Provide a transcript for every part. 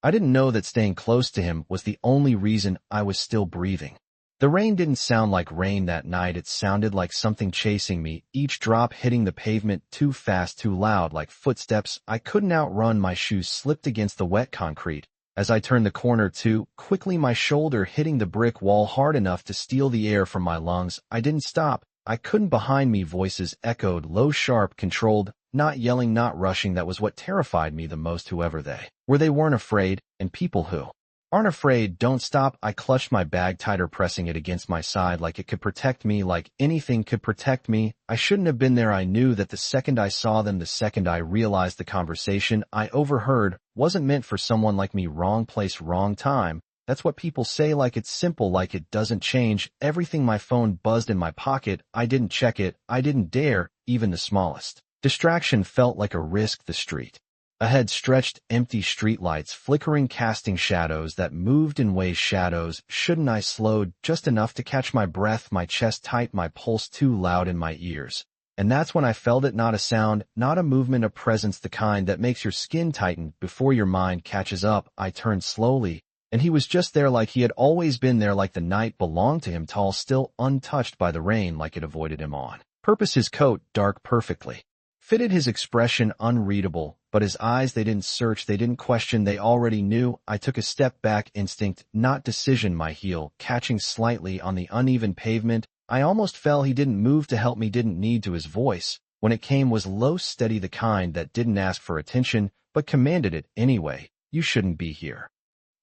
I didn't know that staying close to him was the only reason I was still breathing. The rain didn't sound like rain that night. It sounded like something chasing me, each drop hitting the pavement too fast, too loud, like footsteps I couldn't outrun. My shoes slipped against the wet concrete. As I turned the corner too quickly, my shoulder hitting the brick wall hard enough to steal the air from my lungs. I didn't stop. I couldn't. Behind me, voices echoed, low, sharp, controlled, not yelling, not rushing. That was what terrified me the most. Whoever they were, they weren't afraid, and people who aren't afraid don't stop. I clutched my bag tighter, pressing it against my side like it could protect me, like anything could protect me. I shouldn't have been there. I knew that the second I saw them, the second I realized the conversation I overheard wasn't meant for someone like me. Wrong place, wrong time. That's what people say, like it's simple, like it doesn't change everything. My phone buzzed in my pocket. I didn't check it. I didn't dare. Even the smallest distraction felt like a risk. The street ahead stretched, empty streetlights flickering, casting shadows that moved in ways. Shadows. Shouldn't I slowed just enough to catch my breath, my chest tight, my pulse too loud in my ears. And that's when I felt it. Not a sound, not a movement, a presence, the kind that makes your skin tighten before your mind catches up. I turned slowly, and he was just there, like he had always been there, like the night belonged to him, tall, still, untouched by the rain, like it avoided him on purpose. His coat, dark, perfectly fitted his expression, unreadable, but his eyes, they didn't search, they didn't question, they already knew. I took a step back, instinct, not decision, my heel catching slightly on the uneven pavement. I almost fell. He didn't move to help me, didn't need to. His voice, when it came, was low, steady, the kind that didn't ask for attention, but commanded it anyway. You shouldn't be here.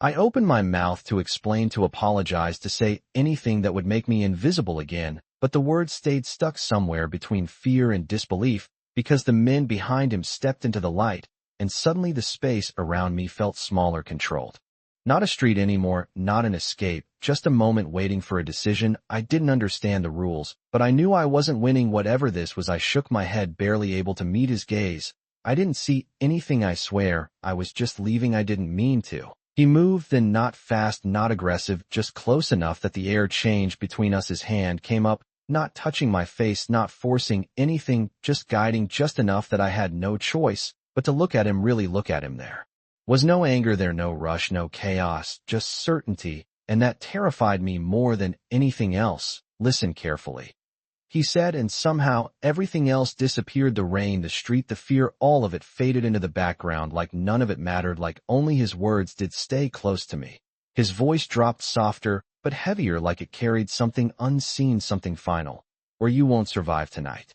I opened my mouth to explain, to apologize, to say anything that would make me invisible again, but the words stayed stuck somewhere between fear and disbelief, because the men behind him stepped into the light, and suddenly the space around me felt smaller, controlled. Not a street anymore, not an escape, just a moment waiting for a decision. I didn't understand the rules, but I knew I wasn't winning, whatever this was. I shook my head, barely able to meet his gaze. I didn't see anything, I swear. I was just leaving. I didn't mean to. He moved, then not fast, not aggressive, just close enough that the air changed between us. His hand came up, not touching my face, not forcing anything, just guiding, just enough that I had no choice but to look at him, really look at him. There was no anger there, no rush, no chaos, just certainty, and that terrified me more than anything else. Listen carefully, he said, and somehow everything else disappeared. The rain, the street, the fear, all of it faded into the background, like none of it mattered, like only his words did. Stay close to me. His voice dropped, softer but heavier, like it carried something unseen, something final. Or you won't survive tonight.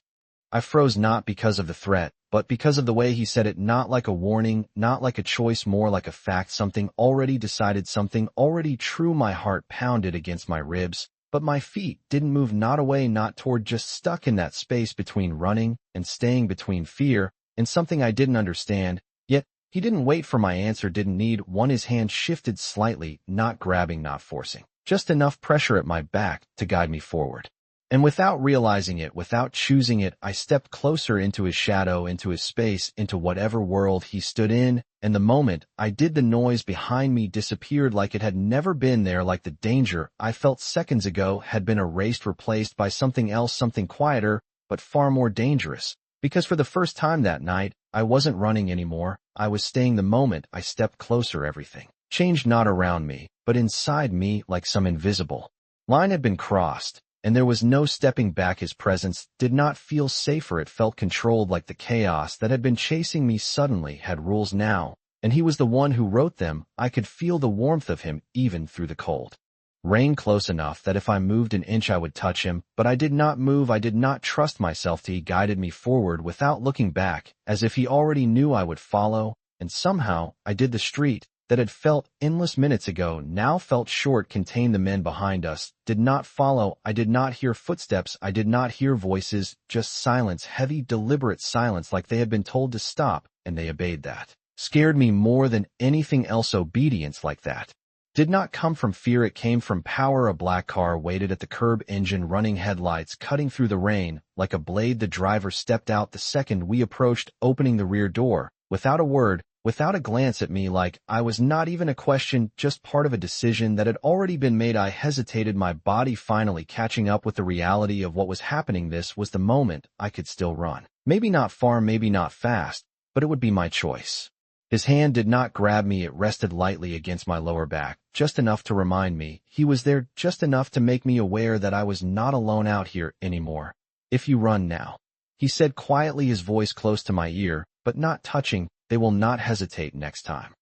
I froze, not because of the threat, but because of the way he said it. Not like a warning, not like a choice, more like a fact, something already decided, something already true. My heart pounded against my ribs, but my feet didn't move, not away, not toward, just stuck in that space between running and staying, between fear and something I didn't understand. Yet he didn't wait for my answer, didn't need one. His hand shifted slightly, not grabbing, not forcing, just enough pressure at my back to guide me forward. And without realizing it, without choosing it, I stepped closer into his shadow, into his space, into whatever world he stood in, and the moment I did, the noise behind me disappeared like it had never been there, like the danger I felt seconds ago had been erased, replaced by something else, something quieter, but far more dangerous. Because for the first time that night, I wasn't running anymore, I was staying. The moment I stepped closer, everything changed, not around me, but inside me, like some invisible line had been crossed, and there was no stepping back. His presence did not feel safer, it felt controlled, like the chaos that had been chasing me suddenly had rules now, and he was the one who wrote them. I could feel the warmth of him even through the cold rain, close enough that if I moved an inch I would touch him, but I did not move. I did not trust myself to. He guided me forward without looking back, as if he already knew I would follow, and somehow I did. The street that had felt endless minutes ago now felt short, contained. The men behind us did not follow. I did not hear footsteps, I did not hear voices, just silence, heavy, deliberate silence, like they had been told to stop, and they obeyed. That scared me more than anything else. Obedience like that did not come from fear, it came from power. A black car waited at the curb, engine running, headlights cutting through the rain like a blade. The driver stepped out the second we approached, opening the rear door, without a word, without a glance at me, like I was not even a question, just part of a decision that had already been made. I hesitated, my body finally catching up with the reality of what was happening. This was the moment I could still run. Maybe not far, maybe not fast, but it would be my choice. His hand did not grab me, it rested lightly against my lower back, just enough to remind me he was there, just enough to make me aware that I was not alone out here anymore. "If you run now," he said quietly, his voice close to my ear, but not touching, "they will not hesitate next time."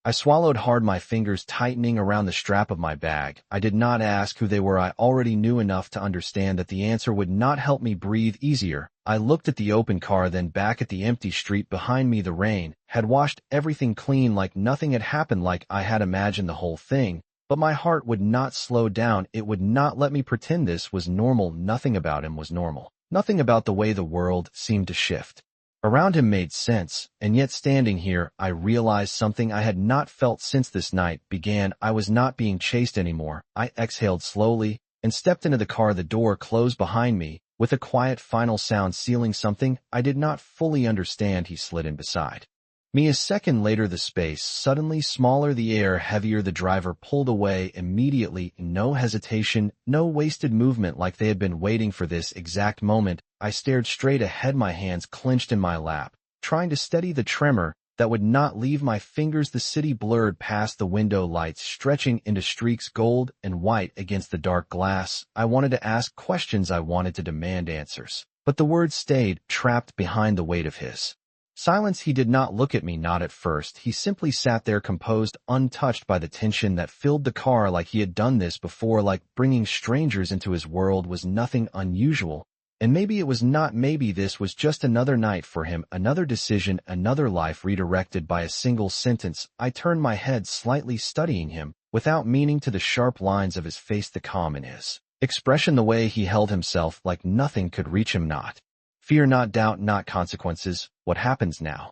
I swallowed hard, my fingers tightening around the strap of my bag. I did not ask who they were. I already knew enough to understand that the answer would not help me breathe easier. I looked at the open car, then back at the empty street behind me. The rain had washed everything clean, like nothing had happened, like I had imagined the whole thing. But my heart would not slow down. It would not let me pretend this was normal. Nothing about him was normal. Nothing about the way the world seemed to shift around him made sense, and yet standing here, I realized something I had not felt since this night began. I was not being chased anymore. I exhaled slowly and stepped into the car. The door closed behind me, with a quiet final sound sealing something I did not fully understand. He slid in beside me. A second later, the space suddenly smaller, the air heavier. The driver pulled away immediately, no hesitation, no wasted movement, like they had been waiting for this exact moment. I stared straight ahead, my hands clenched in my lap, trying to steady the tremor that would not leave my fingers. The city blurred past the window, lights stretching into streaks, gold and white against the dark glass. I wanted to ask questions, I wanted to demand answers, but the words stayed trapped behind the weight of his silence. He did not look at me, not at first. He simply sat there, composed, untouched by the tension that filled the car, like he had done this before, like bringing strangers into his world was nothing unusual. And maybe it was not. Maybe this was just another night for him, another decision, another life redirected by a single sentence. I turned my head slightly, studying him, without meaning, to the sharp lines of his face, the calm in his expression, the way he held himself, like nothing could reach him. Not fear, not doubt, not consequences. What happens now?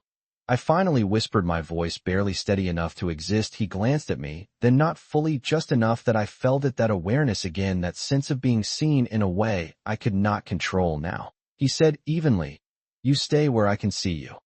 I finally whispered, my voice barely steady enough to exist. He glanced at me, then not fully, just enough that I felt it, that awareness again, that sense of being seen in a way I could not control now. He said evenly, "You stay where I can see you."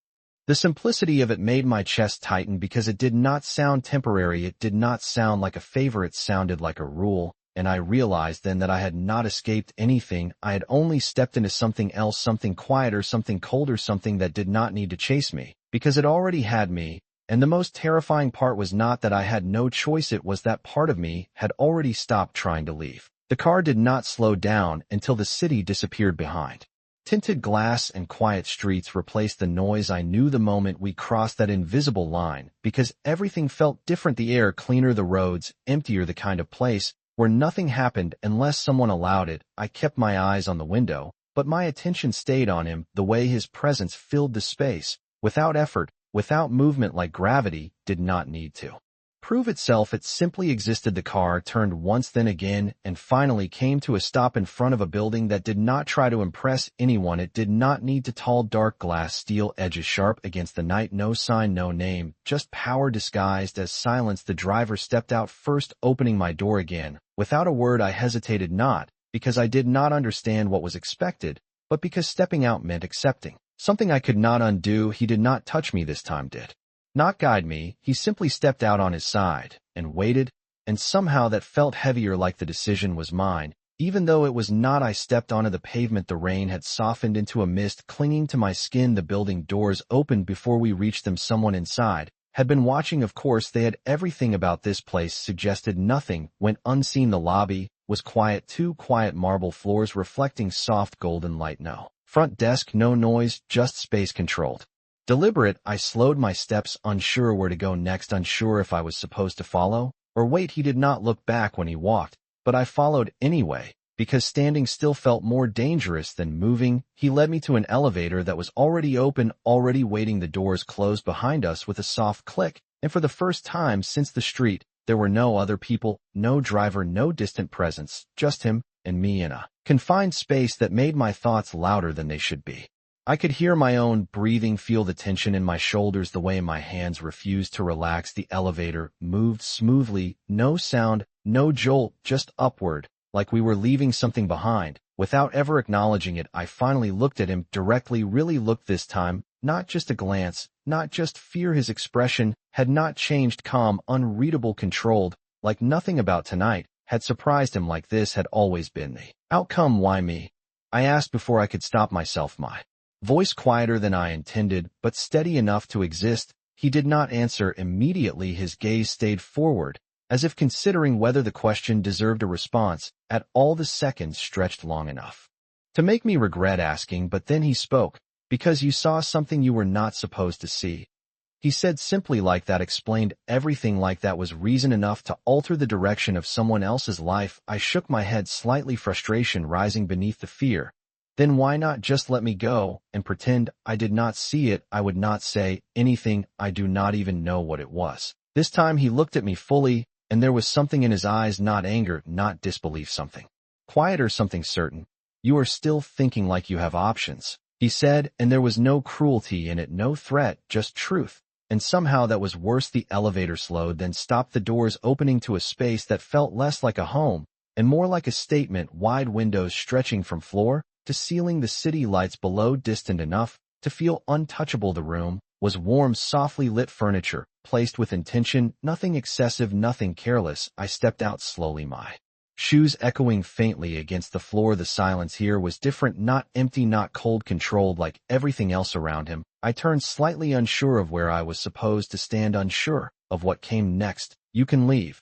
The simplicity of it made my chest tighten, because it did not sound temporary. It did not sound like a favor. It sounded like a rule. And I realized then that I had not escaped anything. I had only stepped into something else, something quieter, something colder, something that did not need to chase me, because it already had me. And the most terrifying part was not that I had no choice, it was that part of me had already stopped trying to leave. The car did not slow down until the city disappeared behind tinted glass, and quiet streets replaced the noise. I knew the moment we crossed that invisible line, because everything felt different. The air cleaner, the roads emptier, the kind of place where nothing happened unless someone allowed it. I kept my eyes on the window, but my attention stayed on him, the way his presence filled the space, without effort, without movement, like gravity did not need to prove itself. It simply existed. The car turned once, then again, and finally came to a stop in front of a building that did not try to impress anyone. It did not need to. Tall, dark glass, steel edges sharp against the night. No sign, no name, just power disguised as silence. The driver stepped out first, opening my door again. Without a word, I hesitated, not because I did not understand what was expected, but because stepping out meant accepting something I could not undo. He did not touch me this time, did not guide me. He simply stepped out on his side and waited, and somehow that felt heavier, like the decision was mine, even though it was not. I stepped onto the pavement. The rain had softened into a mist clinging to my skin. The building doors opened before we reached them. Someone inside had been watching. Of course, they had. Everything about this place suggested nothing went unseen. The lobby was quiet, too quiet. Marble floors reflecting soft golden light. No front desk, no noise, just space, controlled, deliberate. I slowed my steps, unsure where to go next, unsure if I was supposed to follow or wait. He did not look back when he walked, but I followed anyway, because standing still felt more dangerous than moving. He led me to an elevator that was already open, already waiting. The doors closed behind us with a soft click, and for the first time since the street, there were no other people, no driver, no distant presence, just him and me in a confined space that made my thoughts louder than they should be. I could hear my own breathing, feel the tension in my shoulders, the way my hands refused to relax. The elevator moved smoothly, no sound, no jolt, just upward, like we were leaving something behind. Without ever acknowledging it, I finally looked at him directly, really looked this time, not just a glance, not just fear. His expression had not changed, calm, unreadable, controlled, like nothing about tonight had surprised him, like this had always been the outcome. Why me? I asked before I could stop myself, my voice quieter than I intended, but steady enough to exist. He did not answer immediately. His gaze stayed forward, as if considering whether the question deserved a response. At all, the seconds stretched long enough to make me regret asking, but then he spoke. Because you saw something you were not supposed to see. He said simply, like that explained everything, like that was reason enough to alter the direction of someone else's life. I shook my head slightly, frustration rising beneath the fear. Then why not just let me go and pretend I did not see it? I would not say anything. I do not even know what it was. This time he looked at me fully, and there was something in his eyes, not anger, not disbelief, something quieter, something certain. You are still thinking like you have options, he said, and there was no cruelty in it, no threat, just truth. And somehow that was worse. The elevator slowed, then stopped, the doors opening to a space that felt less like a home and more like a statement. Wide windows stretching from floor to ceiling, the city lights below distant enough to feel untouchable. The room was warm, softly lit furniture, placed with intention, nothing excessive, nothing careless. I stepped out slowly, my shoes echoing faintly against the floor. The silence here was different, not empty, not cold, controlled like everything else around him. I turned slightly, unsure of where I was supposed to stand, unsure of what came next. You can leave,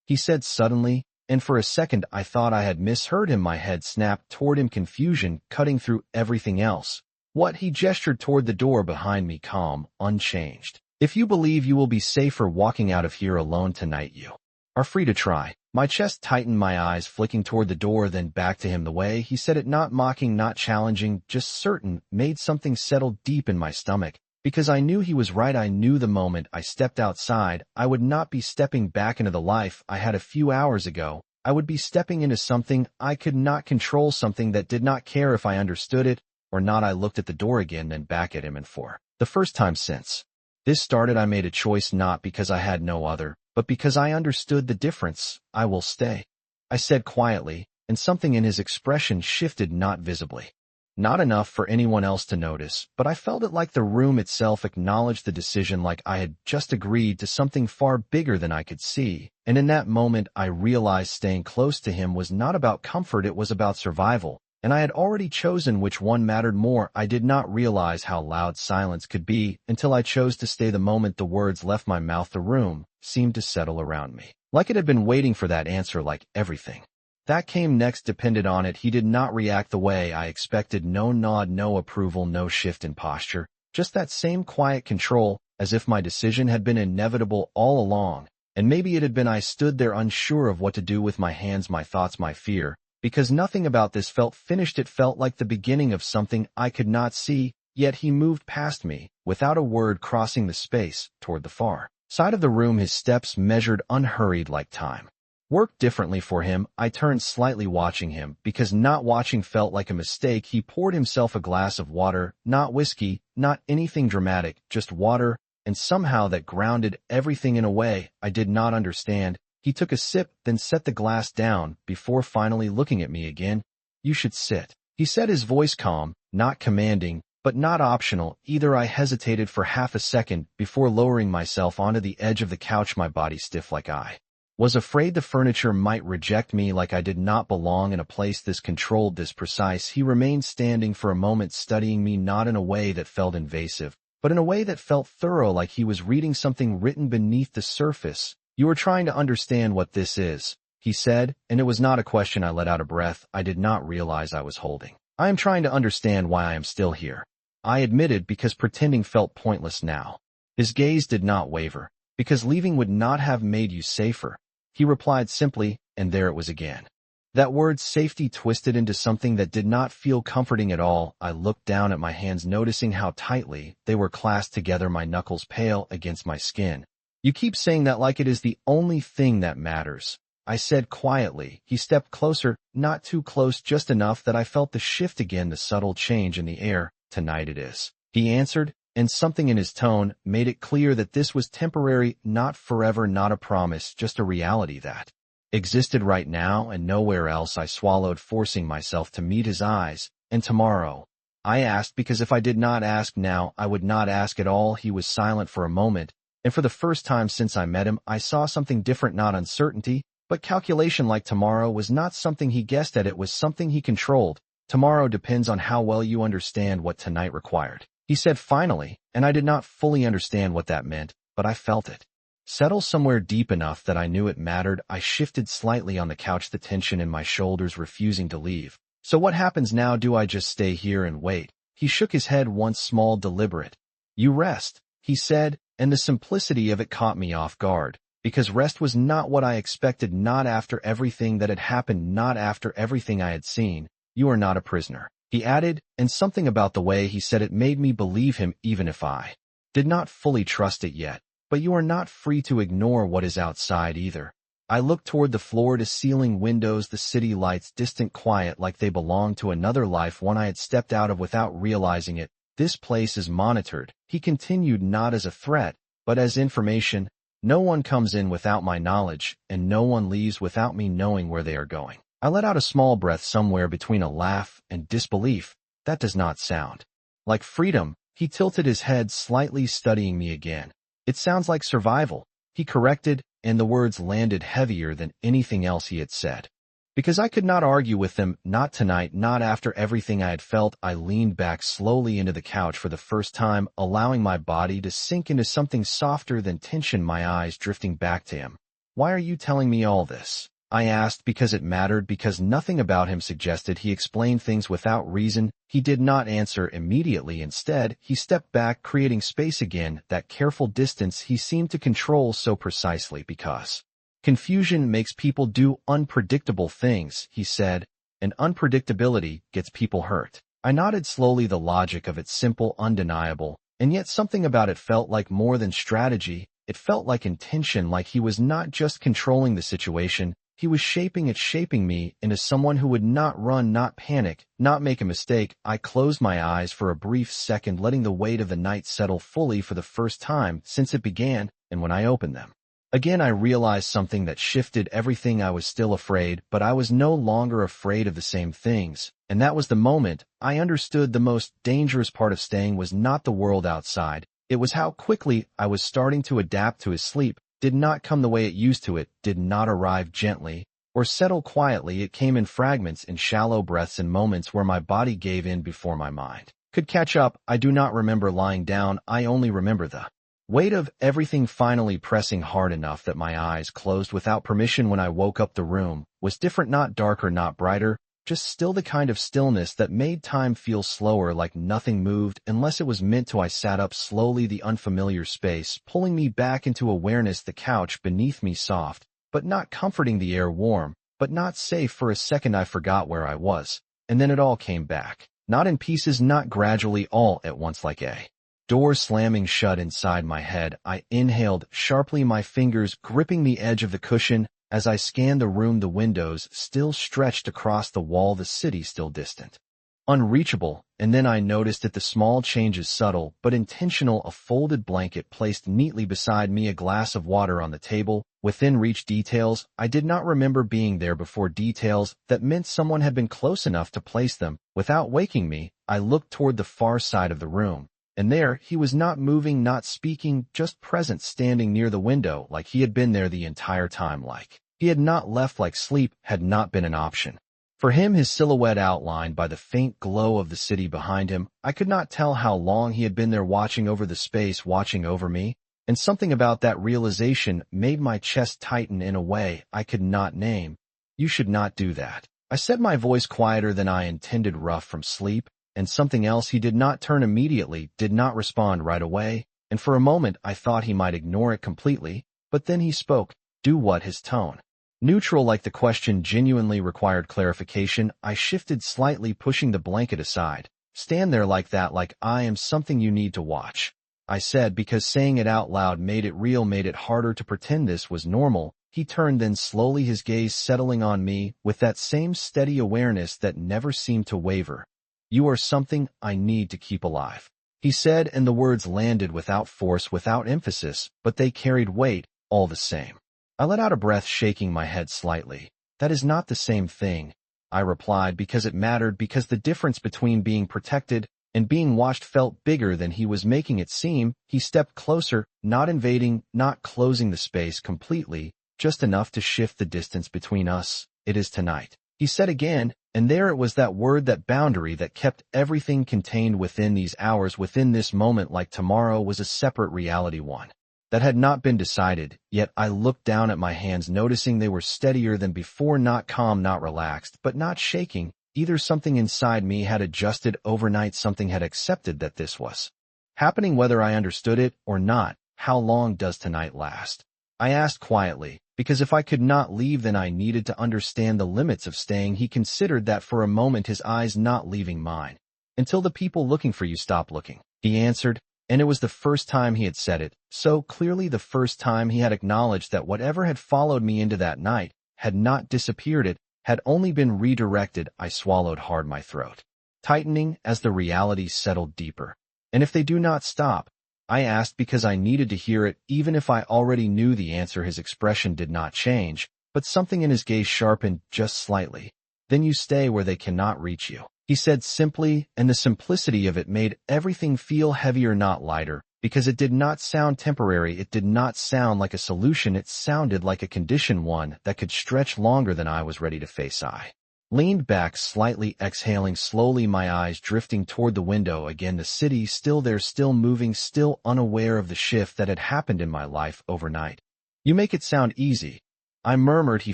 he said suddenly, and for a second I thought I had misheard him. My head snapped toward him, confusion cutting through everything else. What? He gestured toward the door behind me, calm, unchanged. If you believe you will be safer walking out of here alone tonight, you are free to try. My chest tightened, my eyes flicking toward the door, then back to him. The way he said it, not mocking, not challenging, just certain, made something settle deep in my stomach. Because I knew he was right. I knew the moment I stepped outside, I would not be stepping back into the life I had a few hours ago. I would be stepping into something I could not control, something that did not care if I understood it or not. I looked at the door again, then back at him, and for the first time since this started, I made a choice, not because I had no other, but because I understood the difference. I will stay, I said quietly, and something in his expression shifted, not visibly. Not enough for anyone else to notice, but I felt it, like the room itself acknowledged the decision, like I had just agreed to something far bigger than I could see. And in that moment, I realized staying close to him was not about comfort, it was about survival. And I had already chosen which one mattered more. I did not realize how loud silence could be until I chose to stay. The moment the words left my mouth, the room seemed to settle around me, like it had been waiting for that answer, like everything that came next depended on it. He did not react the way I expected. No nod, no approval, no shift in posture, just that same quiet control, as if my decision had been inevitable all along. And maybe it had been. I stood there unsure of what to do with my hands, my thoughts, my fear. Because nothing about this felt finished. It felt like the beginning of something I could not see. Yet he moved past me, without a word, crossing the space toward the far side of the room. His steps measured, unhurried, like time worked differently for him. I turned slightly, watching him, because not watching felt like a mistake. He poured himself a glass of water, not whiskey, not anything dramatic, just water, and somehow that grounded everything in a way I did not understand. He took a sip, then set the glass down, before finally looking at me again. You should sit, he said, his voice calm, not commanding, but not optional either. I hesitated for half a second before lowering myself onto the edge of the couch, my body stiff, like I was afraid the furniture might reject me, like I did not belong in a place this controlled, this precise. He remained standing for a moment, studying me, not in a way that felt invasive, but in a way that felt thorough, like he was reading something written beneath the surface. You are trying to understand what this is, he said, and it was not a question. I let out a breath I did not realize I was holding. I am trying to understand why I am still here, I admitted, because pretending felt pointless now. His gaze did not waver. Because leaving would not have made you safer, he replied simply, and there it was again. That word safety twisted into something that did not feel comforting at all. I looked down at my hands, noticing how tightly they were clasped together, my knuckles pale against my skin. You keep saying that like it is the only thing that matters, I said quietly. He stepped closer, not too close, just enough that I felt the shift again, the subtle change in the air. Tonight it is, he answered, and something in his tone made it clear that this was temporary, not forever, not a promise, just a reality that existed right now and nowhere else. I swallowed, forcing myself to meet his eyes. And tomorrow? I asked, because if I did not ask now, I would not ask at all. He was silent for a moment, and for the first time since I met him, I saw something different, not uncertainty, but calculation. Like tomorrow was not something he guessed at, it was something he controlled. Tomorrow depends on how well you understand what tonight required. He said finally, and I did not fully understand what that meant, but I felt it. Settle somewhere deep enough that I knew it mattered. I shifted slightly on the couch, the tension in my shoulders refusing to leave. So what happens now? Do I just stay here and wait? He shook his head once, small, deliberate. You rest, he said, and the simplicity of it caught me off guard, because rest was not what I expected, not after everything that had happened, not after everything I had seen. You are not a prisoner, he added, and something about the way he said it made me believe him even if I did not fully trust it yet. But you are not free to ignore what is outside either. I looked toward the floor-to-ceiling windows, the city lights, distant, quiet, like they belonged to another life, one I had stepped out of without realizing it. This place is monitored, he continued, not as a threat, but as information. No one comes in without my knowledge, and no one leaves without me knowing where they are going. I let out a small breath, somewhere between a laugh and disbelief. That does not sound like freedom. He tilted his head slightly, studying me again. It sounds like survival, he corrected, and the words landed heavier than anything else he had said. Because I could not argue with them, not tonight, not after everything I had felt. I leaned back slowly into the couch for the first time, allowing my body to sink into something softer than tension, my eyes drifting back to him. Why are you telling me all this? I asked, because it mattered, because nothing about him suggested he explained things without reason. He did not answer immediately. Instead, he stepped back, creating space again, that careful distance he seemed to control so precisely. Because confusion makes people do unpredictable things, he said, and unpredictability gets people hurt. I nodded slowly, the logic of it simple, undeniable, and yet something about it felt like more than strategy. It felt like intention, like he was not just controlling the situation, he was shaping it, shaping me into someone who would not run, not panic, not make a mistake. I closed my eyes for a brief second, letting the weight of the night settle fully for the first time since it began, and when I opened them again, I realized something that shifted everything. I was still afraid, but I was no longer afraid of the same things, and that was the moment I understood the most dangerous part of staying was not the world outside. It was how quickly I was starting to adapt to his sleep. Did not come the way it used to. It did not arrive gently or settle quietly. It came in fragments, in shallow breaths, in moments where my body gave in before my mind could catch up. I do not remember lying down. I only remember the weight of everything finally pressing hard enough that my eyes closed without permission. When I woke up, the room was different, not darker, not brighter, just still, the kind of stillness that made time feel slower, like nothing moved unless it was meant to. I sat up slowly, the unfamiliar space pulling me back into awareness, the couch beneath me soft, but not comforting, the air warm, but not safe. For a second I forgot where I was, and then it all came back, not in pieces, not gradually, all at once, like a door slamming shut inside my head. I inhaled sharply, my fingers gripping the edge of the cushion. As I scanned the room, the windows still stretched across the wall, the city still distant, unreachable, and then I noticed it, the small changes, subtle but intentional. A folded blanket placed neatly beside me, a glass of water on the table, within reach. Details I did not remember being there before, details that meant someone had been close enough to place them without waking me. I looked toward the far side of the room, and there he was, not moving, not speaking, just present, standing near the window, like he had been there the entire time, like he had not left, like sleep had not been an option for him, his silhouette outlined by the faint glow of the city behind him. I could not tell how long he had been there, watching over the space, watching over me, and something about that realization made my chest tighten in a way I could not name. You should not do that, I said, my voice quieter than I intended, rough from sleep, and something else. He did not turn immediately, did not respond right away, and for a moment I thought he might ignore it completely, but then he spoke. Do what? His tone, neutral, like the question genuinely required clarification. I shifted slightly, pushing the blanket aside. Stand there like that, like I am something you need to watch, I said, because saying it out loud made it real, made it harder to pretend this was normal. He turned then slowly, his gaze settling on me with that same steady awareness that never seemed to waver. You are something I need to keep alive, he said, and the words landed without force, without emphasis, but they carried weight all the same. I let out a breath, shaking my head slightly. That is not the same thing, I replied, because it mattered, because the difference between being protected and being watched felt bigger than he was making it seem. He stepped closer, not invading, not closing the space completely, just enough to shift the distance between us. It is tonight, he said again, And there it was, that word, that boundary that kept everything contained within these hours, within this moment, like tomorrow was a separate reality, one that had not been decided. Yet I looked down at my hands, noticing they were steadier than before, not calm, not relaxed, but not shaking. Either something inside me had adjusted overnight, something had accepted that this was happening, whether I understood it or not. How long does tonight last? I asked quietly, because if I could not leave, then I needed to understand the limits of staying. He considered that for a moment, his eyes not leaving mine. Until the people looking for you stop looking, he answered, and it was the first time he had said it so clearly, the first time he had acknowledged that whatever had followed me into that night had not disappeared, it had only been redirected. I swallowed hard, my throat tightening as the reality settled deeper. And if they do not stop? I asked, because I needed to hear it, even if I already knew the answer. His expression did not change, but something in his gaze sharpened just slightly. Then you stay where they cannot reach you, he said simply, and the simplicity of it made everything feel heavier, not lighter, because it did not sound temporary. It did not sound like a solution. It sounded like a condition, one that could stretch longer than I was ready to face. I leaned back slightly, exhaling slowly, my eyes drifting toward the window again. The city still there, still moving, still unaware of the shift that had happened in my life overnight. You make it sound easy, I murmured. He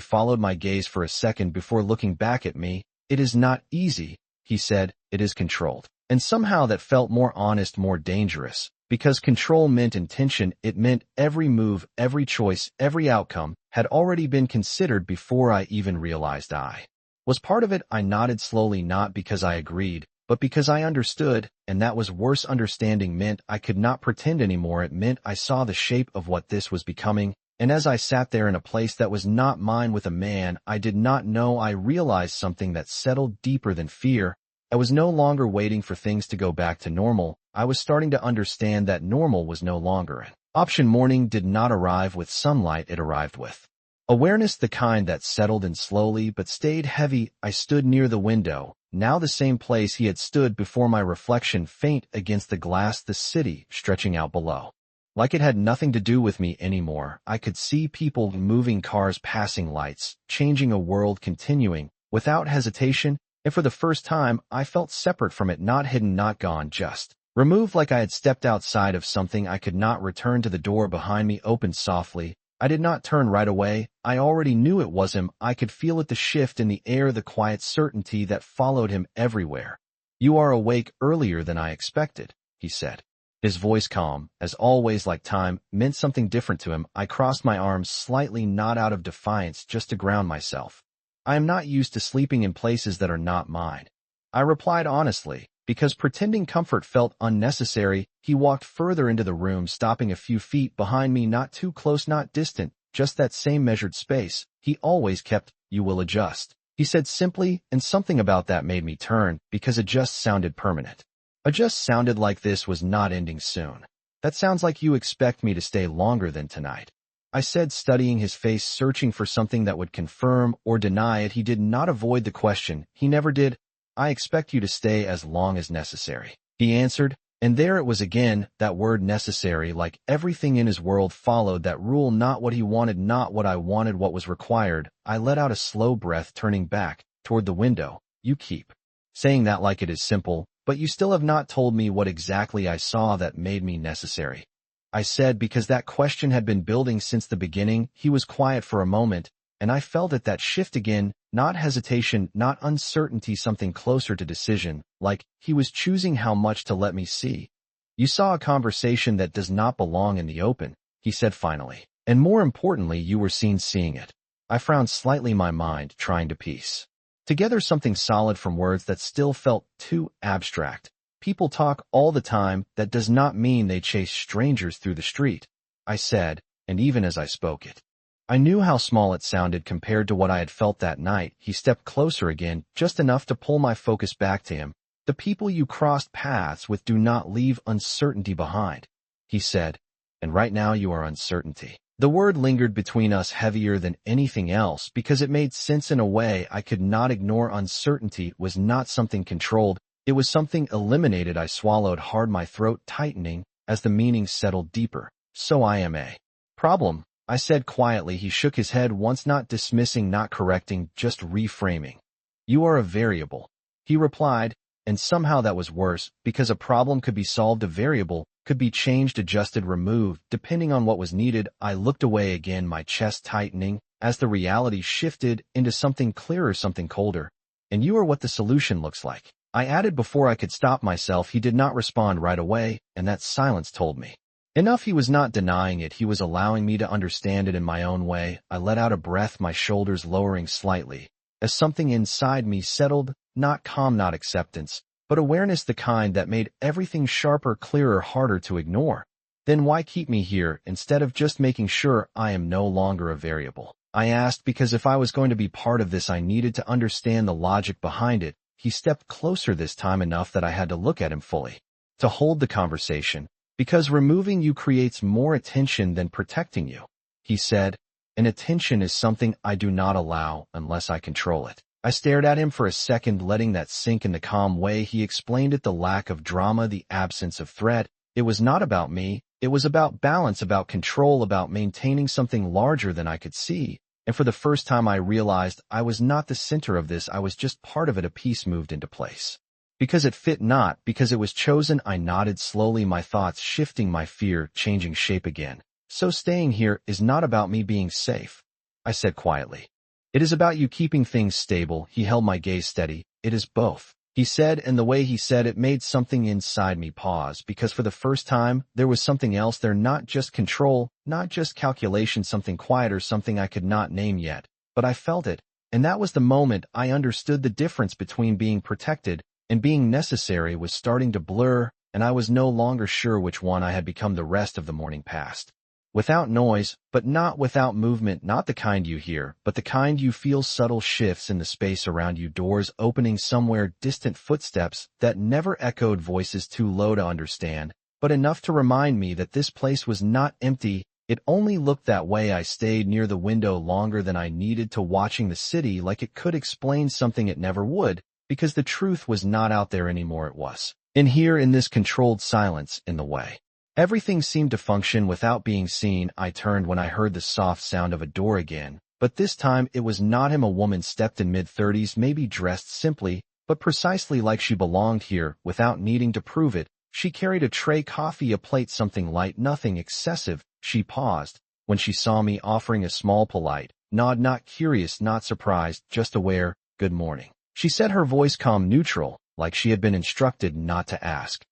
followed my gaze for a second before looking back at me. It is not easy, he said. It is controlled. And somehow that felt more honest, more dangerous, because control meant intention. It meant every move, every choice, every outcome had already been considered before I even realized I was part of it. I nodded slowly, not because I agreed, but because I understood, and that was worse. Understanding meant I could not pretend anymore. It meant I saw the shape of what this was becoming, and as I sat there in a place that was not mine with a man I did not know, I realized something that settled deeper than fear. I was no longer waiting for things to go back to normal. I was starting to understand that normal was no longer an option. Morning did not arrive with sunlight, it arrived with awareness, the kind that settled in slowly but stayed heavy. I stood near the window, now the same place he had stood before, my reflection faint against the glass, the city stretching out below. Like it had nothing to do with me anymore. I could see people moving, cars passing, lights changing, a world continuing without hesitation, and for the first time I felt separate from it, not hidden, not gone, just removed, like I had stepped outside of something I could not return to. The door behind me opened softly. I did not turn right away. I already knew it was him. I could feel it, the shift in the air, the quiet certainty that followed him everywhere. You are awake earlier than I expected, he said. His voice, calm, as always, like time, meant something different to him. I crossed my arms slightly, not out of defiance, just to ground myself. I am not used to sleeping in places that are not mine, I replied honestly, because pretending comfort felt unnecessary. He walked further into the room, stopping a few feet behind me, not too close, not distant, just that same measured space he always kept. You will adjust, he said simply, and something about that made me turn, because adjust sounded permanent. Adjust sounded like this was not ending soon. That sounds like you expect me to stay longer than tonight, I said, studying his face, searching for something that would confirm or deny it. He did not avoid the question. He never did. I expect you to stay as long as necessary, he answered. And there it was again, that word necessary. Like everything in his world followed that rule, not what he wanted, not what I wanted, what was required. I let out a slow breath, turning back toward the window. You keep saying that like it is simple, but you still have not told me what exactly I saw that made me necessary, I said, because that question had been building since the beginning. He was quiet for a moment, and I felt it, that shift again, not hesitation, not uncertainty, something closer to decision, like he was choosing how much to let me see. You saw a conversation that does not belong in the open, he said finally, and more importantly, you were seen seeing it. I frowned slightly, my mind trying to piece together something solid from words that still felt too abstract. People talk all the time. That does not mean they chase strangers through the street, I said, and even as I spoke it, I knew how small it sounded compared to what I had felt that night. He stepped closer again, just enough to pull my focus back to him. The people you crossed paths with do not leave uncertainty behind, he said, and right now you are uncertainty. The word lingered between us, heavier than anything else, because it made sense in a way I could not ignore. Uncertainty was not something controlled. It was something eliminated. I swallowed hard, my throat tightening as the meaning settled deeper. So I am a problem, I said quietly. He shook his head once, not dismissing, not correcting, just reframing. You are a variable. He replied, and somehow that was worse, because a problem could be solved, a variable could be changed, adjusted, removed, depending on what was needed. I looked away again, my chest tightening, as the reality shifted into something clearer, something colder. And you are what the solution looks like. I added before I could stop myself. He did not respond right away, and that silence told me enough. He was not denying it, he was allowing me to understand it in my own way. I let out a breath, my shoulders lowering slightly, as something inside me settled, not calm, not acceptance, but awareness, the kind that made everything sharper, clearer, harder to ignore. Then why keep me here instead of just making sure I am no longer a variable? I asked, because if I was going to be part of this, I needed to understand the logic behind it. He stepped closer this time, enough that I had to look at him fully, to hold the conversation, because removing you creates more attention than protecting you, he said, and attention is something I do not allow unless I control it. I stared at him for a second, letting that sink in. The calm way he explained it, the lack of drama, the absence of threat. It was not about me, it was about balance, about control, about maintaining something larger than I could see. And for the first time I realized I was not the center of this, I was just part of it. A piece moved into place. Because it fit, not because it was chosen. I nodded slowly, my thoughts shifting, my fear changing shape again. So staying here is not about me being safe, I said quietly. It is about you keeping things stable. He held my gaze steady. It is both, he said, and the way he said it made something inside me pause, because for the first time there was something else there, not just control, not just calculation, something quieter, something I could not name yet, but I felt it, and that was the moment I understood the difference between being protected and being necessary was starting to blur, and I was no longer sure which one I had become. The rest of the morning passed without noise, but not without movement, not the kind you hear, but the kind you feel, subtle shifts in the space around you, doors opening somewhere, distant footsteps that never echoed, voices too low to understand, but enough to remind me that this place was not empty. It only looked that way. I stayed near the window longer than I needed to, watching the city like it could explain something it never would, because the truth was not out there anymore, it was in here, in this controlled silence, in the way everything seemed to function without being seen. I turned when I heard the soft sound of a door again, but this time it was not him. A woman stepped in, mid-30s, maybe, dressed simply, but precisely like she belonged here, without needing to prove it. She carried a tray, coffee, a plate, something light, nothing excessive. She paused when she saw me, offering a small polite nod, not curious, not surprised, just aware. Good morning, she said, her voice calm, neutral, like she had been instructed not to ask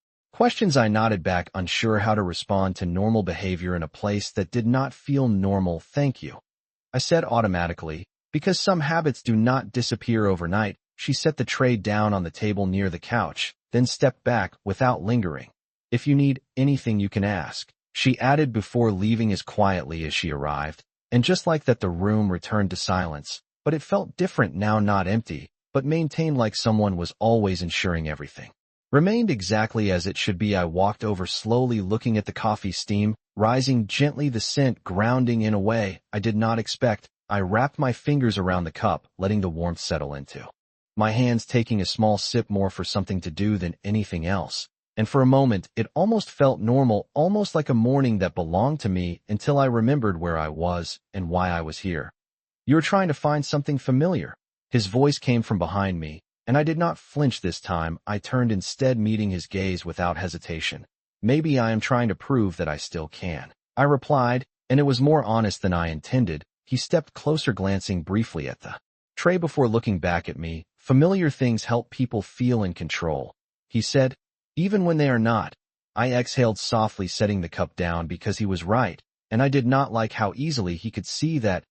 questions. I nodded back, unsure how to respond to normal behavior in a place that did not feel normal. Thank you, I said automatically, because some habits do not disappear overnight. She set the tray down on the table near the couch, then stepped back without lingering. If you need anything, you can ask, she added before leaving as quietly as she arrived. And just like that, the room returned to silence, but it felt different now, not empty, but maintained, like someone was always ensuring everything remained exactly as it should be. I walked over slowly, looking at the coffee, steam rising gently, the scent grounding in a way I did not expect. I wrapped my fingers around the cup, letting the warmth settle into my hands, taking a small sip, more for something to do than anything else. And for a moment, it almost felt normal, almost like a morning that belonged to me, until I remembered where I was and why I was here. You're trying to find something familiar. His voice came from behind me, and I did not flinch this time. I turned instead, meeting his gaze without hesitation. Maybe I am trying to prove that I still can, I replied, and it was more honest than I intended. He stepped closer, glancing briefly at the tray before looking back at me. Familiar things help people feel in control, he said, even when they are not. I exhaled softly, setting the cup down, because he was right, and I did not like how easily he could see that.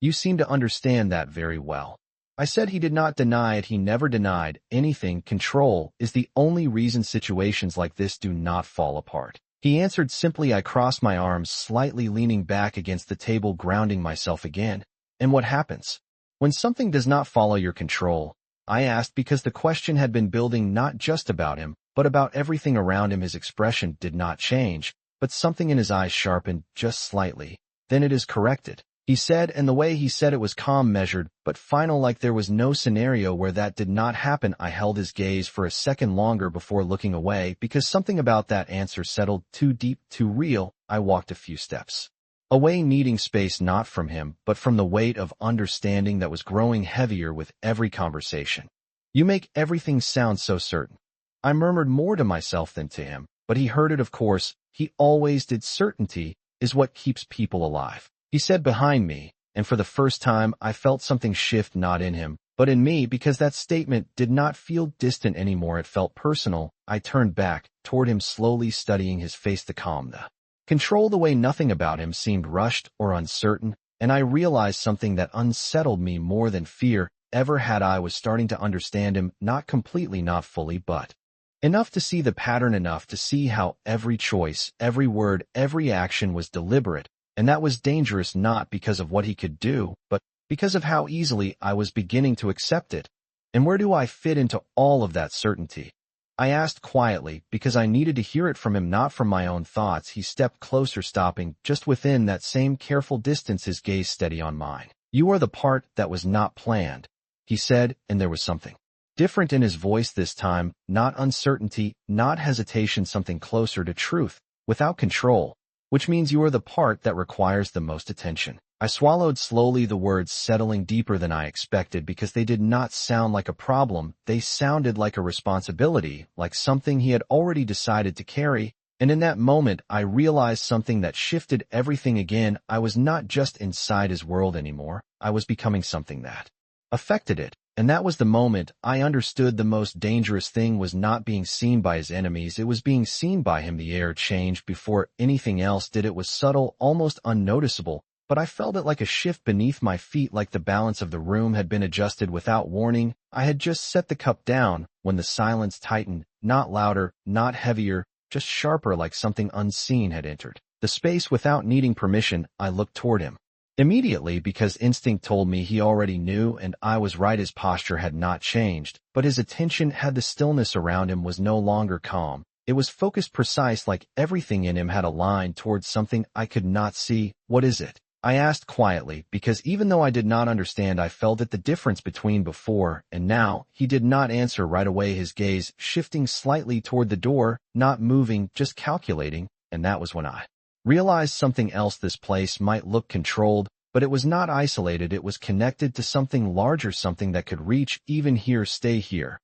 You seem to understand that very well, I said. He did not deny it. He never denied anything. Control is the only reason situations like this do not fall apart, he answered simply. I crossed my arms slightly, leaning back against the table, grounding myself again. And what happens when something does not follow your control? I asked, because the question had been building, not just about him, but about everything around him. His expression did not change, but something in his eyes sharpened just slightly. Then it is corrected, he said, and the way he said it was calm, measured, but final, like there was no scenario where that did not happen. I held his gaze for a second longer before looking away, because something about that answer settled too deep, too real. I walked a few steps Away needing space not from him, but from the weight of understanding that was growing heavier with every conversation. You make everything sound so certain. I murmured more to myself than to him, but he heard it of course. He always did. Certainty is what keeps people alive, he said behind me, and for the first time I felt something shift, not in him, but in me, because that statement did not feel distant anymore. It felt personal. I turned back toward him, slowly studying his face to calm the control. The way nothing about him seemed rushed or uncertain, and I realized something that unsettled me more than fear ever had. I was starting to understand him, not completely, not fully, but enough to see the pattern, enough to see how every choice, every word, every action was deliberate, and that was dangerous, not because of what he could do, but because of how easily I was beginning to accept it. And where do I fit into all of that certainty? I asked quietly, because I needed to hear it from him, not from my own thoughts. He stepped closer, stopping just within that same careful distance, his gaze steady on mine. You are the part that was not planned, he said, and there was something different in his voice this time, not uncertainty, not hesitation, something closer to truth, without control, which means you are the part that requires the most attention. I swallowed slowly, the words settling deeper than I expected, because they did not sound like a problem. They sounded like a responsibility, like something he had already decided to carry. And in that moment, I realized something that shifted everything again. I was not just inside his world anymore. I was becoming something that affected it. And that was the moment I understood the most dangerous thing was not being seen by his enemies. It was being seen by him. The air changed before anything else did. It was subtle, almost unnoticeable, but I felt it like a shift beneath my feet, like the balance of the room had been adjusted without warning. I had just set the cup down when the silence tightened, not louder, not heavier, just sharper, like something unseen had entered the space without needing permission. I looked toward him immediately, because instinct told me he already knew, and I was right. His posture had not changed, but his attention had. The stillness around him was no longer calm. It was focused, precise, like everything in him had aligned towards something I could not see. What is it? I asked quietly, because even though I did not understand, I felt it, the difference between before and now. He did not answer right away, his gaze shifting slightly toward the door, not moving, just calculating, and that was when I realized something else. This place might look controlled, but it was not isolated. It was connected to something larger, something that could reach even here. Stay here,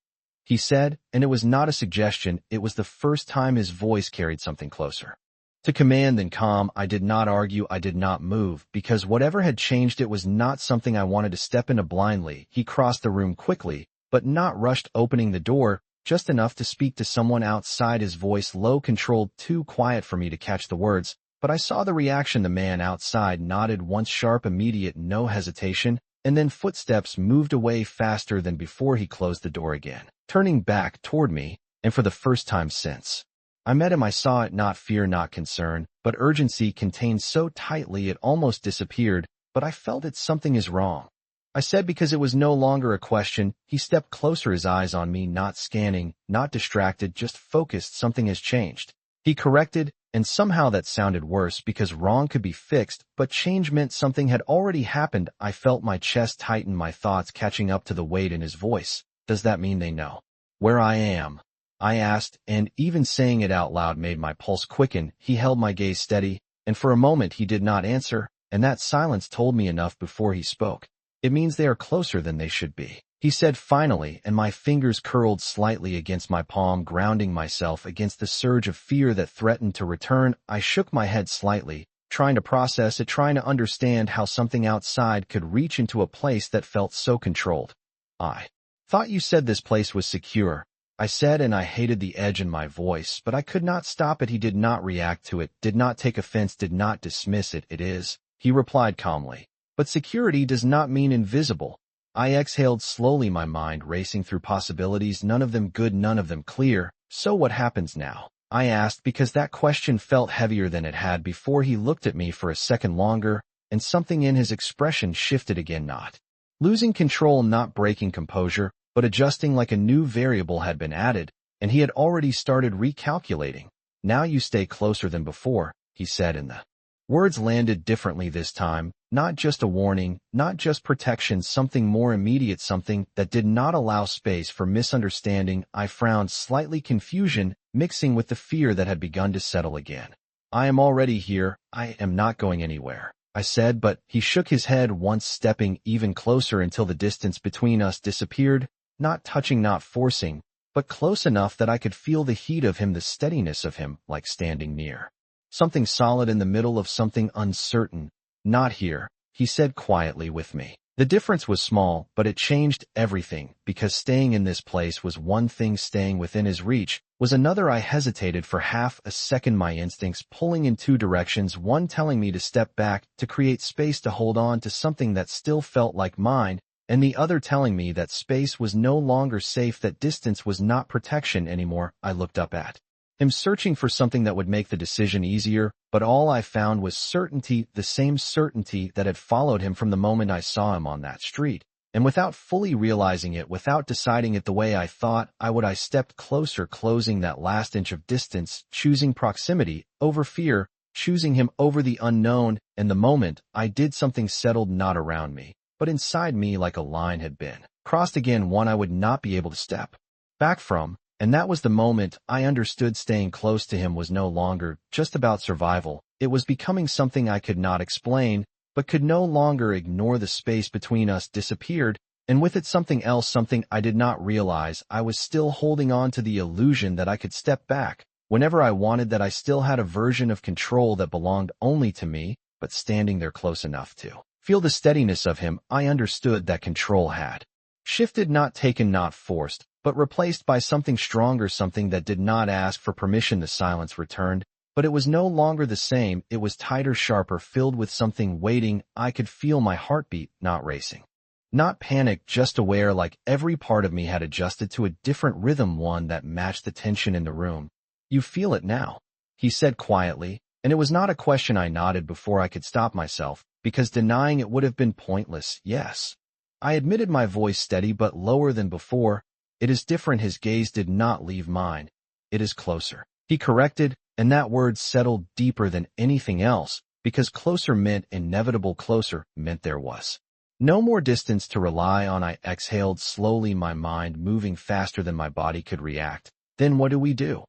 he said, and it was not a suggestion. It was the first time his voice carried something closer to command than calm. I did not argue. I did not move, because whatever had changed, it was not something I wanted to step into blindly. He crossed the room quickly, but not rushed, opening the door just enough to speak to someone outside, his voice low, controlled, too quiet for me to catch the words. But I saw the reaction. The man outside nodded once, sharp, immediate, no hesitation, and then footsteps moved away faster than before. He closed the door again, turning back toward me, and for the first time since I met him, I saw it, not fear, not concern, but urgency, contained so tightly it almost disappeared. But I felt it. Something is wrong, I said, because it was no longer a question. He stepped closer, his eyes on me, not scanning, not distracted, just focused. Something has changed, he corrected, and somehow that sounded worse, because wrong could be fixed, but change meant something had already happened. I felt my chest tighten, my thoughts catching up to the weight in his voice. Does that mean they know where I am? I asked, and even saying it out loud made my pulse quicken. He held my gaze steady, and for a moment he did not answer, and that silence told me enough before he spoke. It means they are closer than they should be, he said finally, and my fingers curled slightly against my palm, grounding myself against the surge of fear that threatened to return. I shook my head slightly, trying to process it, trying to understand how something outside could reach into a place that felt so controlled. I thought you said this place was secure, I said, and I hated the edge in my voice, but I could not stop it. He did not react to it, did not take offense, did not dismiss it. It is, he replied calmly. But security does not mean invisible. I exhaled slowly, my mind racing through possibilities, none of them good, none of them clear. So what happens now? I asked, because that question felt heavier than it had before. He looked at me for a second longer, and something in his expression shifted again, not losing control, not breaking composure, but adjusting, like a new variable had been added, and he had already started recalculating. Now you stay closer than before, he said, and the words landed differently this time, not just a warning, not just protection, something more immediate, something that did not allow space for misunderstanding. I frowned slightly, confusion mixing with the fear that had begun to settle again. I am already here. I am not going anywhere, I said, but he shook his head once, stepping even closer until the distance between us disappeared, not touching, not forcing, but close enough that I could feel the heat of him, the steadiness of him, like standing near. Something solid in the middle of something uncertain. Not here, he said quietly with me. The difference was small, but it changed everything, because staying in this place was one thing, staying within his reach was another. I hesitated for half a second, my instincts pulling in two directions, one telling me to step back, to create space, to hold on to something that still felt like mine, and the other telling me that space was no longer safe, that distance was not protection anymore. I looked up at him, searching for something that would make the decision easier, but all I found was certainty, the same certainty that had followed him from the moment I saw him on that street. And without fully realizing it, without deciding it the way I thought I would, I stepped closer, closing that last inch of distance, choosing proximity over fear, choosing him over the unknown, and the moment I did, something settled, not around me, but inside me, like a line had been crossed again, one I would not be able to step back from. And that was the moment I understood staying close to him was no longer just about survival. It was becoming something I could not explain, but could no longer ignore. The space between us disappeared, and with it something else, something I did not realize. I was still holding on to the illusion that I could step back whenever I wanted, that I still had a version of control that belonged only to me, but standing there close enough to feel the steadiness of him, I understood that control had shifted, not taken, not forced, but replaced by something stronger, something that did not ask for permission. The silence returned, but it was no longer the same. It was tighter, sharper, filled with something waiting. I could feel my heartbeat, not racing, not panic, just aware, like every part of me had adjusted to a different rhythm, one that matched the tension in the room. You feel it now, he said quietly, and it was not a question. I nodded before I could stop myself, because denying it would have been pointless. Yes, I admitted, my voice steady but lower than before. It is different. His gaze did not leave mine. It is closer, he corrected, and that word settled deeper than anything else, because closer meant inevitable. Closer meant there was no more distance to rely on. I exhaled slowly, my mind moving faster than my body could react. Then what do we do?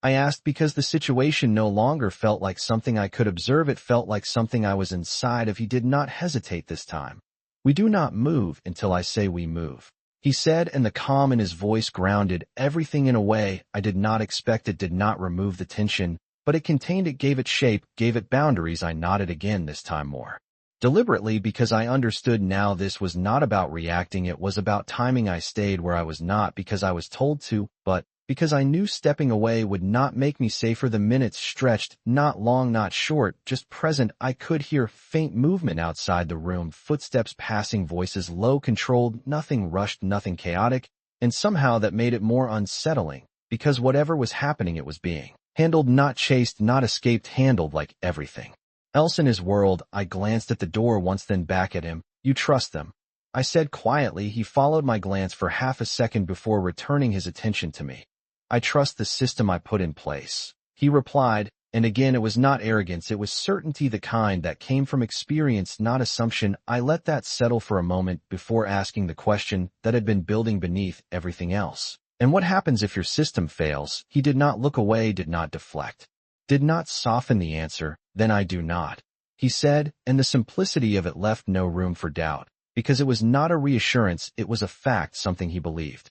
I asked, because the situation no longer felt like something I could observe. It felt like something I was inside of. He did not hesitate this time. We do not move until I say we move, he said, and the calm in his voice grounded everything in a way I did not expect. It did not remove the tension, but it contained it, gave it shape, gave it boundaries. I nodded again, this time more deliberately, because I understood now this was not about reacting, it was about timing. I stayed where I was, not because I was told to, but because I knew stepping away would not make me safer. The minutes stretched, not long, not short, just present. I could hear faint movement outside the room, footsteps passing, voices low, controlled, nothing rushed, nothing chaotic, and somehow that made it more unsettling, because whatever was happening, it was being handled, not chased, not escaped, handled like everything else in his world. I glanced at the door once, then back at him. You trust them, I said quietly. He followed my glance for half a second before returning his attention to me. I trust the system I put in place, he replied, and again it was not arrogance, it was certainty, the kind that came from experience, not assumption. I let that settle for a moment before asking the question that had been building beneath everything else. And what happens if your system fails? He did not look away, did not deflect, did not soften the answer. Then I do not, he said, and the simplicity of it left no room for doubt, because it was not a reassurance, it was a fact, something he believed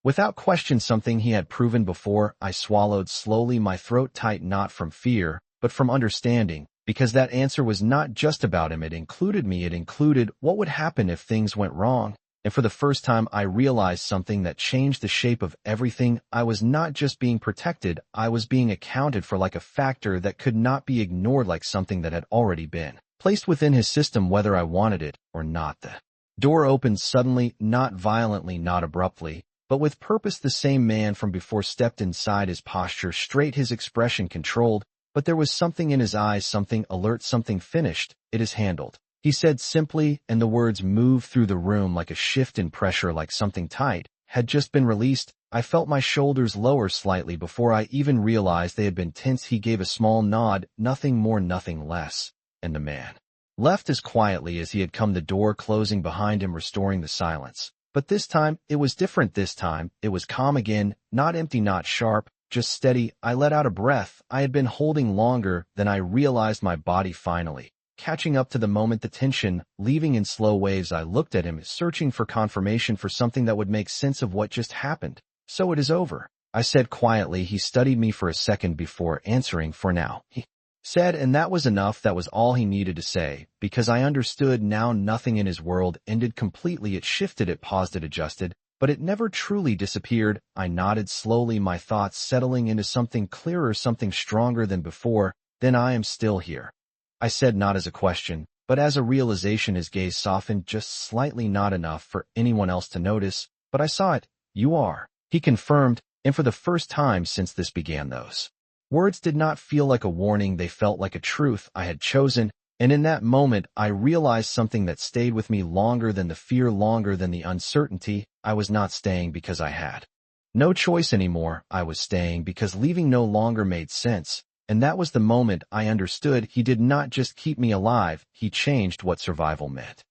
without question, something he had proven before. I swallowed slowly, my throat tight, not from fear, but from understanding, because that answer was not just about him. It included me. It included what would happen if things went wrong. And for the first time, I realized something that changed the shape of everything. I was not just being protected, I was being accounted for, like a factor that could not be ignored, like something that had already been placed within his system, whether I wanted it or not. The door opened suddenly, not violently, not abruptly, but with purpose. The same man from before stepped inside, his posture straight, his expression controlled, but there was something in his eyes, something alert, something finished. It is handled, he said simply, and the words moved through the room like a shift in pressure, like something tight had just been released. I felt my shoulders lower slightly before I even realized they had been tense. He gave a small nod, nothing more, nothing less, and the man left as quietly as he had come, the door closing behind him, restoring the silence. But this time, it was different. This time, it was calm again, not empty, not sharp, just steady. I let out a breath. I had been holding longer than I realized, my body finally catching up to the moment, the tension leaving in slow waves. I looked at him, searching for confirmation for something that would make sense of what just happened. "So it is over," I said quietly. He studied me for a second before answering. "For now," he said, and that was enough. That was all he needed to say, because I understood now. Nothing in his world ended completely. It shifted, it paused, it adjusted, but it never truly disappeared. I nodded slowly, my thoughts settling into something clearer, something stronger than before. "Then I am still here," I said, not as a question, but as a realization. His gaze softened just slightly, not enough for anyone else to notice, but I saw it. "You are," he confirmed, and for the first time since this began, those words did not feel like a warning. They felt like a truth I had chosen, and in that moment I realized something that stayed with me longer than the fear, longer than the uncertainty. I was not staying because I had no choice anymore. I was staying because leaving no longer made sense. And that was the moment I understood. He did not just keep me alive, he changed what survival meant.